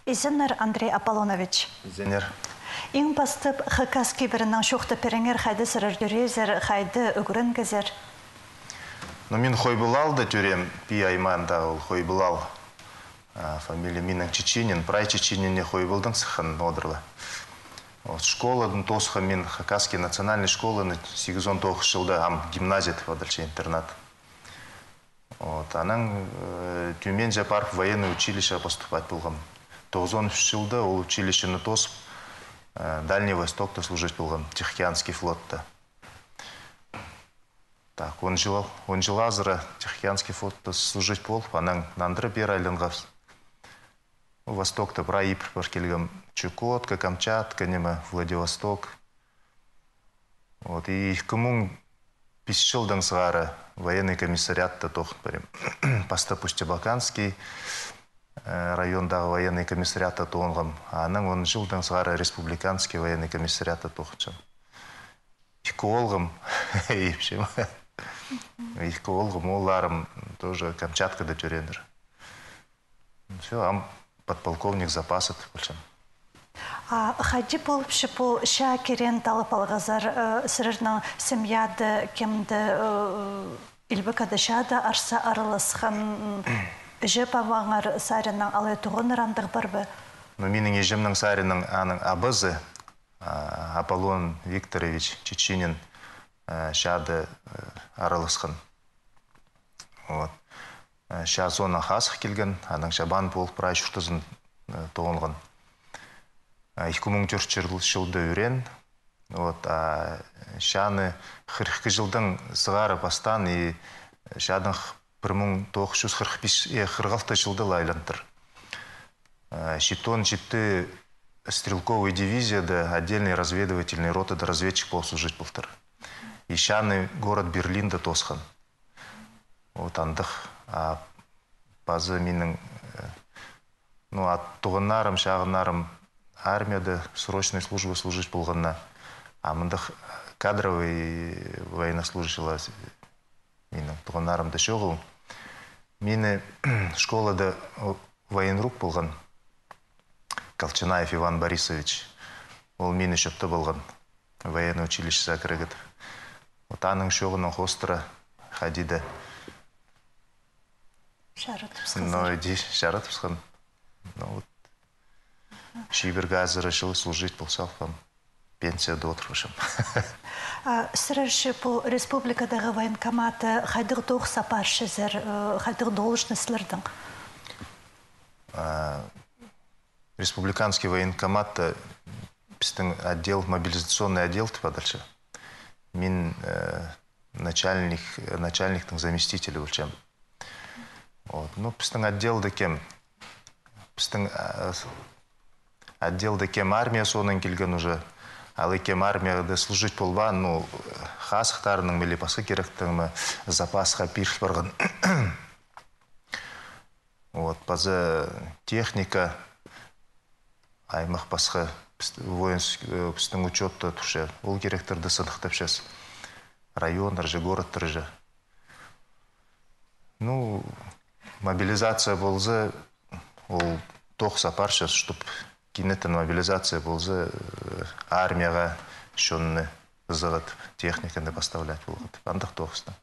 Изенер Андрей Аполлонович. Изенер. Иң бастып хакаски бірінің шоқты переңер қайды сырыр дүрезер, қайды үгірін кезер. Но мен Хойбулалды түрем, пи айманда ол Хойбулал. Фамилия минен Чеченин, прай Чеченине Хойбулдың сыхан одырлы. Школадың тосқа мен Хакасский национальной школы 8-9 жылда ам гимназия тывадырчы интернат. Анан Тюмень Жапаров военное училище поступать болғам. 9 жылда ол училищені тосып Дальний Востокта служить болғам, Тихоокеанский флотта. Так, он жил азыра Тихоокеанский флотта служить бол, анан нандыры бер айланғап. Востокта праип бар келгем Чукотка, Камчатка, неме Владивосток. И 2005 жылдан сығары военный комиссариатта тоқыт барем. Пастапустебаканский райондағы военный комиссариатта тоғынғам. Анан 10 жылдан сығары республиканский военный комиссариатта тоқытшам. Икі олғым, епшем. Икі олғым, оларым тоже Камчаткада жүрендір. Все, ам подполковник запасыт болчам. Хади болып шипу ша керен талып алғазар сырырның семьяды кемді илбекады шады арса арылысқан жеп аваңар сарының алай тұғын рандық бар бі? Менің ежемнің сарының аның абызы Аполлон Викторович Чеченин шады арылысқан. Ша зона хасық келген, аның шабан болып прай шүртізін тоғынған. 2004 жылды үрен, шаны 40 жылдың сығары бастан, шадың 1945 жылды лайлантыр. Щитон жетті стрелковый дивизияда отдельный разведывательный ротада разведчик болып служить болтыр. И шаны город Берлинда тосқан. Андық базы менің туғынарым, шағынарым армияда срочной службы служить болғанна. Мындық кадровый военнослужащилар менің туғынарымды шоғыл. Мені школада военрук болған Колчанаев Иван Борисович. Ол мені шөпті болған военное училище закрыгыд. Аның шоғының хостыра хадида. Шаратовсқан. Шиберге азыры жылы служить болсақ, пенсияда отырғышым. Сырыршы бұл республикадағы военкоматы қайдығы доғы сапаршызыр, қайдығы должны сілірдің? Республиканский военкомат біздің отдел, мобилизационный отдел тіпадыршы. Мен начальниктің заместителі өлчем. Біздің отделді кем? Біздің отделді кем армия соның келген уже. Алы кем армияда служить болбан, хасықтарының мелі басқа керектіңі запасқа пирш барған. Базы техника, аймақ басқа біздің учетты тұршы. Ол керектерді сынықтап шәс. Райондар же, городтар же. Мобилизация болзы, ол тоқ сапар шәс, чтоб кинеттен мобилизация болзы армияға шонны зығыт техниканы поставлять болғыд. Андық тоқысты.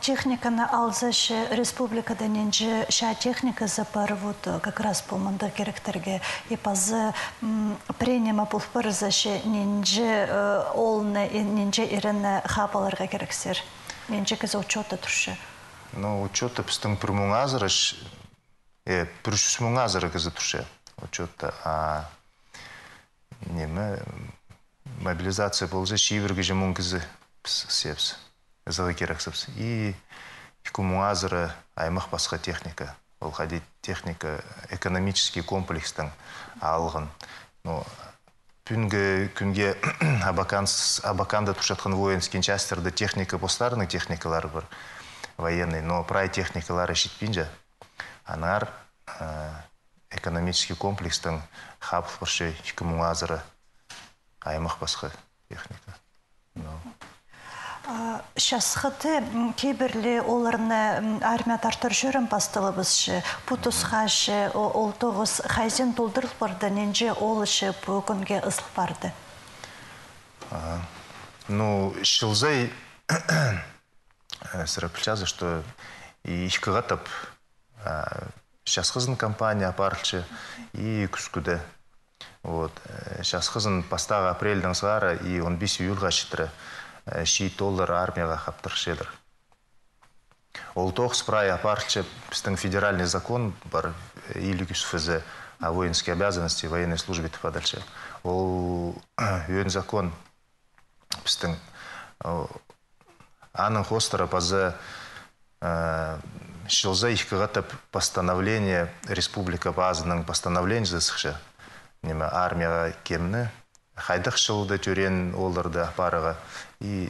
Техниканы алзашы республикада ненже ша техника запар как раз болманды керектерге епазы пренема пулпарызашы ненже олны, ненже иріні хапаларға керексер. Ненже кізі учеты тұршы? Учеты біздің бір мұң азырыш, бүршіс мұң азыры кізі тұршы. Учетта, мобилизация болжа шибіргі жемун кізі сепсі, зығы керексіпсі. И күмун азыры аймақ басқа техника. Ол қадет техника экономический комплекстің алғын. Күнге Абаканда тұршатқан воинскин частерді техника постарының техникалары бар, военный, но прай техникалары шетпинжа. Анар экономический комплекстің хабыл бірші күмун азыры аймақ басқа техника. Шасхыты кейбірлі оларны армия тартыр жүрін бастылыбызшы, путусхашы, ол тоғыз хайзен толдырыл барды, ненже ол іші бүгінге ызыл барды. Ну, шылзай сырапылчазы, что и ишкығатып шасхызын компания апарылчы и күскүді. Вот. Шасхызын пастағы апрельдің сғары и 15 июльға шытыры $6 армияға қаптыршедір. Ол тоғыз прай апарылчы біздің федеральный закон бар или күсфізі о воинские обязанности военной службе тіпадальчы. Ол өен закон біздің аның хостары пазы шылза ихкығатып постановление республика базының постановление засықшы. Армияға кемні хайдық шылды түрен оларды апарыға и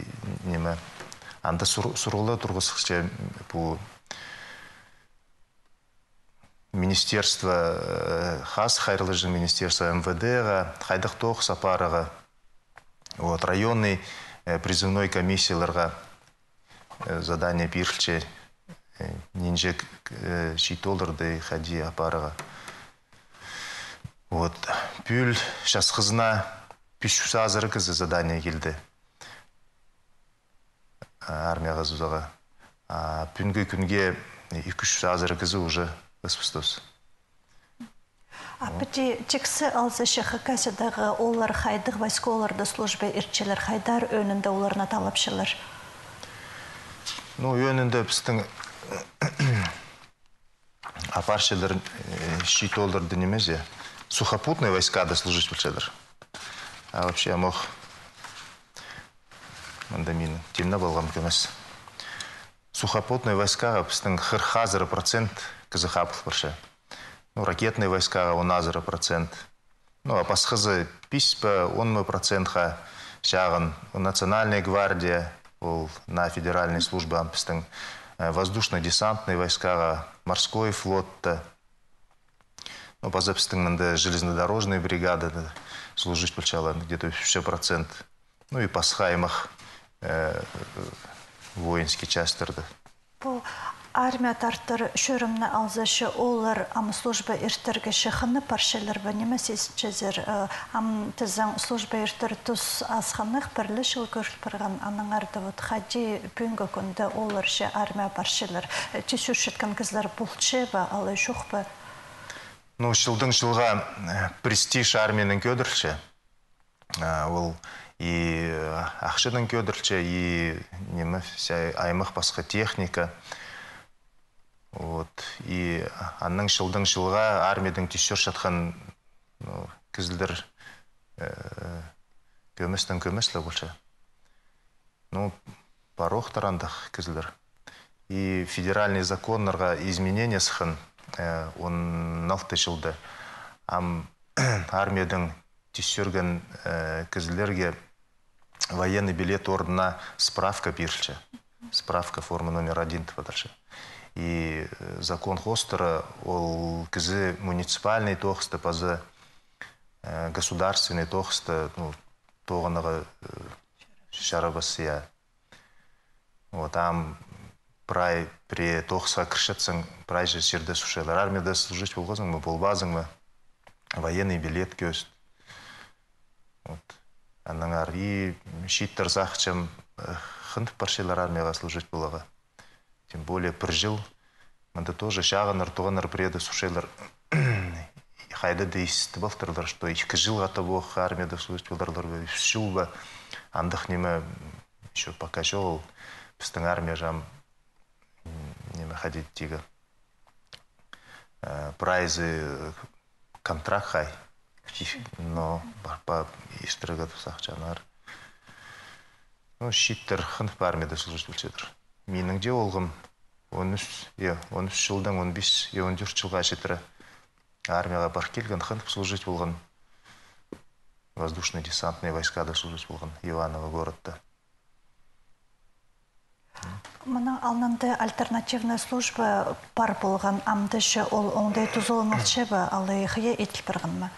анда сұрғылы тұрғысықшы бұл министерство хас хайрлыжы министерство МВД-ға хайдық тоқс апарыға районный призывной комиссияларға задание пирче нинжек $6 хади апарыға. Вот. Пюль сейчас хызна пищуса азыркызы задание келді. Армияға зузаға. Пүнгі күнге 2-3 азыркызы уже ыспыстыз. Піти тексі алзы шыққасыдағы олар хайдық вайсколарды службе ирчелер хайдар önünde оларына талапшылар? Ну, önünde біздің апаршылар $6 немезе. Сухопутные войска дослужить пульчедер. А вообще я мог мандамин темно болгам кемес. Сухопутные войска біздің хырхазыры процент кызыхапыл барша. Ну, ракетные войска у назыры процент. Ну, а пасхызы писпа 10% шағын. Национальная гвардия на федеральной службе біздің воздушно-десантные войска, морской флот. Ну, по записям железнодорожные бригады служить почала где-то 50%. Ну и по схаймах воинские части. По армия тартыр шөрімні алзашы олар ам служба иртіргі шықыны паршалар ба немесіз чезер ам тізің служба иртір тұс асқанық бірлі шыл көріл бірған аныңарды вот хади пүнгі күнді олар ше армия паршалар тесүр шыткан кізлер бұлтшы ба алы жоқ ба? Ну, шылдың шылға престиж армияның көдірші. Ол и ақшының көдірші, и аймақ басқа техника. Вот. И анның шылдың шылға армияның тесер шатқан кізілдер көмістің көміслі болшы. Ну, парох тарандық кізілдер. И федеральный законларға изменения сықын он 6 жылды. Армияның тесерген кізілерге военный билет орнына справка берілші. Справка формы номер 1 тіпадыршы. И закон хостера, ол кізі муниципальный тоқысты, пазы государственный тоқысты, тоғыныға шарабасы. Вот там прай при тоқысқа кіршетсің, прай же серді сушайлар. Армияда служить болғызың мы, болбазың мы, военный билет көст. Вот. Аннаңар и шиттер зақчым хынт паршайлар армияға служить болаға. Тем более пржил, мында тоже шағыныр, туғаныр преды сушайлар. Хайда да исті болтырлар, что 2 жылға табуқ армияда служить болдарлар. Шыл ба, андық неме, еще пока жол, біздің армия жам неме ходить тига. Прайзы контракт хай, но по истрыгат сақчанар. Ну, шиттер хынт по армияда служить болчедір. Менің де олғым 13 жылдан 15-14 жылға жетірі армияға бар келген, хынт служить болған, воздушно-десантные войскада служить болған Иваново городта. Мына алнанды альтернативная служба бар болған амдышы ол оңдай тұзылыңылшы ба, алы ғыя етіл біргін ма?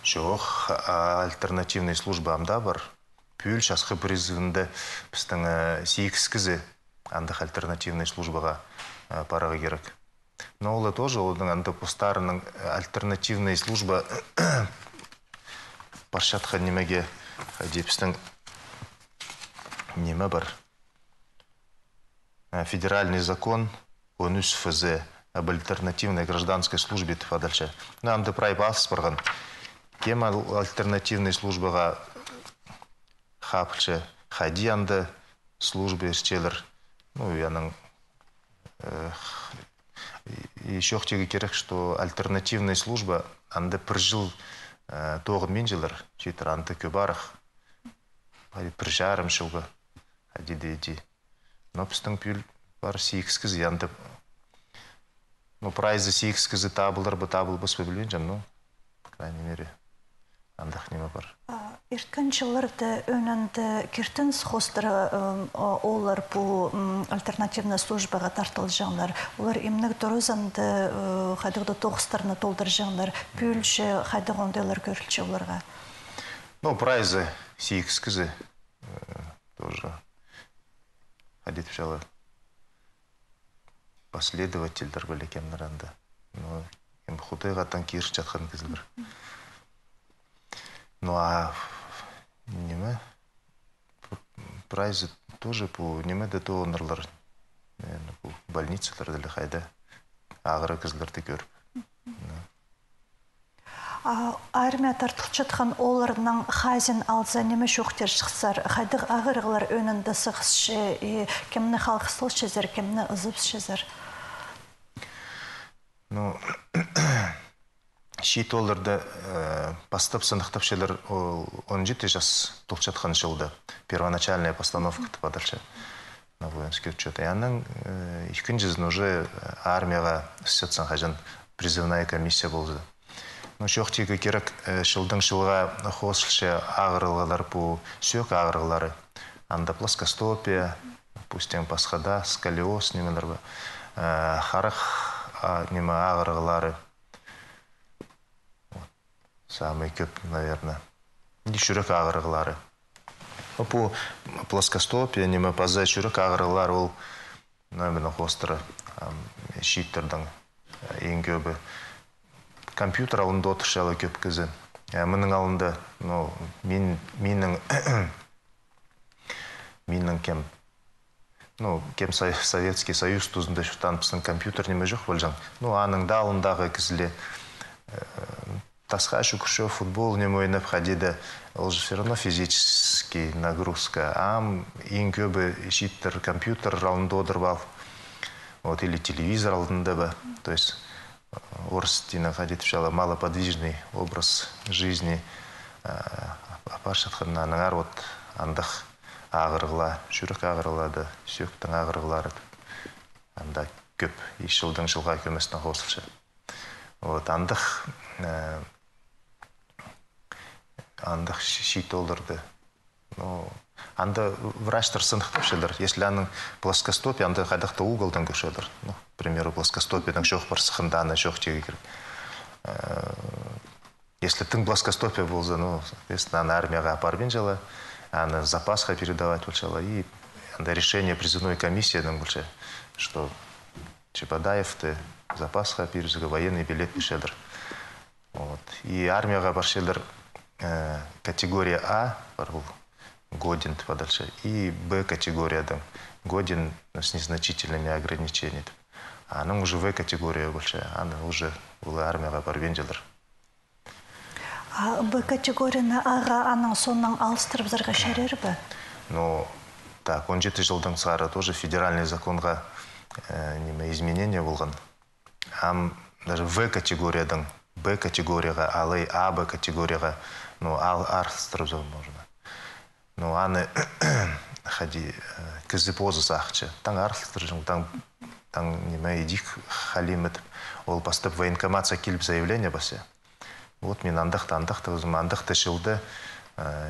Жоқ, альтернативный служба амда бар. пүл шасқы призывында біздің сейікскізі андық альтернативный службаға параға керек. Но ол тоже олардың анда постарының альтернативный служба паршатқа немеге депістің неме бар. Федеральный закон он ФЗ об альтернативной гражданской службе дальше. Нам да прайбас барган. Кем альтернативной службаға хапчы хади анда службе штелер. Ну, яның еще хотеги керек, что альтернативная служба анда бір жыл тоғын мен жылар жетір анды көбарық. Бір жарым жылға хади. Но біздің пүл бар сейікскіз янды. Ну, прайзы сейікскізі табылбыс білген жам, ну, по крайней мере, андақ неме бар. Ирткан жылларды өнінді кертін схостыры олар бұл альтернативная службаға тартыл жаңлар. Олар имнік дұрызанды қайдығды тоғыстарына толдыр жаңлар. Пүлші қайдығы ондайлар көрілші оларға? Ну, прайзы сейікскізі тоже ходить сначала последовательдер были кемнер анда. Ну, кем худыга танкир чатхан кызылбыр. Ну а неме прайзы тоже по неме да то ондырлар. По больницалар деле хайда агыры кызларды көрүп. Армия тартылып жатқан оларның хазин алса неме шоқтер шықсар, қайдық ағырғылар өнінді сықсшы, кемні қалқысыл шезер, кемні ұзып шезер? Ну, шейт оларды бастап сындықтап шелер 17 жас тұлып жатқан жылды. Первоначальная постановка падальшы на воинский учет. И анның екінші уже армияға сетсан хажан призывная комиссия болды. Ну, шоқтегі керек жылдың жылға қосылшы ағырылғалар бұл сүйек ағырылары. Анда плоскостопия, пустен пасхада, сколиоз немелер ба. Харық неме ағырылары. Самый көп, наверное. И жүрек ағырылары. Бұл плоскостопия, неме паза жүрек ағырылары ол, наверное, қостыры шиттердің ең көбі. Компьютер алында отыршалы көп кізі. Менің алында, ну, менің кем, ну, кем Советский Союз тұзында шүртан пісің компьютер неме жоқ болжан. Ну, аның да алындағы кізілі тасқа шүкірші футбол неме ойнап қадеді. Ол же все равно физический нагрузка. Ең көбі шиттер компьютер алында одырбал. Вот, или телевизор алында ба. То есть Орстина ходит в малоподвижный образ жизни. Апаршатхана нагар вот андах агыргла, жүрек агырлады, сүйектің агырлары. Анда көп, еш жылдан жылға көмесіне қосылшы. Вот андах шит оларды. Анда врачтар сындықтап шелер. Если аның плоскостопия, анда қайдақты уголдан көшелер. Ну, к примеру, плоскостопияның шоқ бар сықынданы, шоқ тегі керек. Если тың плоскостопия болса, ну, соответственно, аны армияға апарбен жала, аны запасқа передавать болшала. И анда решение призывной комиссии, что Чебадаев-ты запасқа перезігі военный билет пешедір. Вот. И армияға бар шелер категория А бар бұл. Годен подальше. И Б категория годен с незначительными ограничениями. А она уже В категория больше. Она уже была армияға барбенделер. А Б категорияны аға аның сонның алыстырып зарға шәрер бі? Ну, так, 17 жылдың сары тоже федеральный законға изменения болған. Даже В категориядан Б категорияға, алай А, Б категорияға, ну, алыстырып зор можно. Ну, аны хади кізі позы сақчы. Таң арылыстыр жың, таң неме едік халимет. Ол бастап военкоматса келіп заявление басы. Вот мен андықты өзім андықты жылды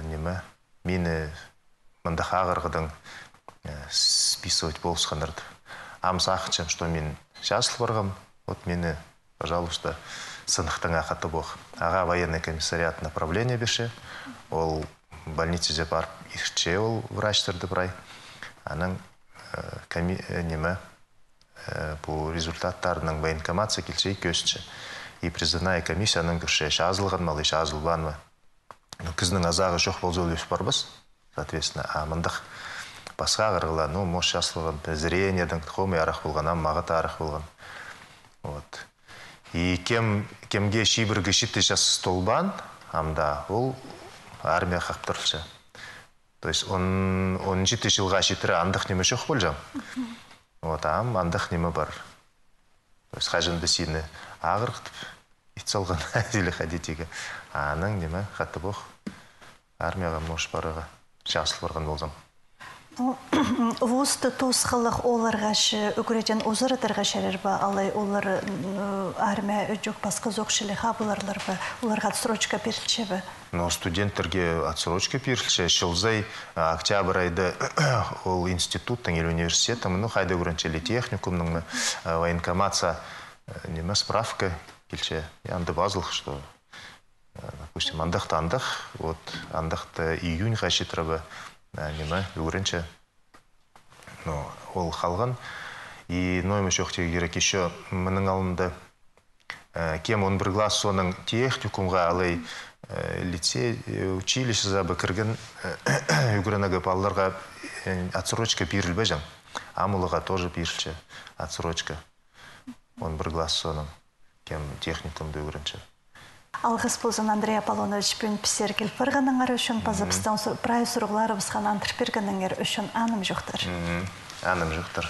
неме мені мындақ ағырғыдың списывать болсқандырды. Сақчым, что мен жасыл барғам, вот мені, пожалуйста, сынықтың ақаты боқ. Аға военный комиссариат направление беші, ол больницеде барып ихче ол врачтарды брай. Аның неме bu результаттарының военкомация келсе көсче. И призывная комиссияның күрше жазылған малы, жазылбан мы. Кізінің азағы жоқ болжол өш барбыз, соответственно, амындық басқа ғырғыла, мош жасылған, зрениедың қомы арақ болған, мағыт арақ болған. Вот. И кемге шибіргі шитті жас столбан, амда ол армия қақтырылшы. То есть он 17 жылға шитірі андық неме жоқ болжам. Вот, андық неме бар. То есть қажынды сені ағырқтып, итсалған әзілі қадетегі. Аның неме қатты боқ армияға мош барыға жасыл барған болзам. Вусты тосқылық оларға үкіреден озырыдырға шәрір ба, алай олар армия өджок басқа зоқшылы қабыларлар ба, оларға отсрочка берілші ба? Студенттерге отсрочка берілші. Шылзай октябрь айды ол институттың или университетің, қайды көрінчелі техникумның военкомация неме справка келші. Янды базылық, что допустим, андық, вот андықты июньға шетрабы неме үгірінчі ол қалған. И ноймы шоқтегі керек еще мұның алынды кем 11 класс соның техникумға алай лицей, училище забы кірген үгірінегі балларға отсрочка берілбе жам. Амылыға тоже берілші отсрочка 11 класс соның кем техникумды үгірінчі. Алғыс болсын Андрей Аполлонович пен пісергіл бірғаныңар үшін пазапыстан прай сұрғылары бұсқан антырпергініңер үшін аным жоқтар. Аным жоқтар.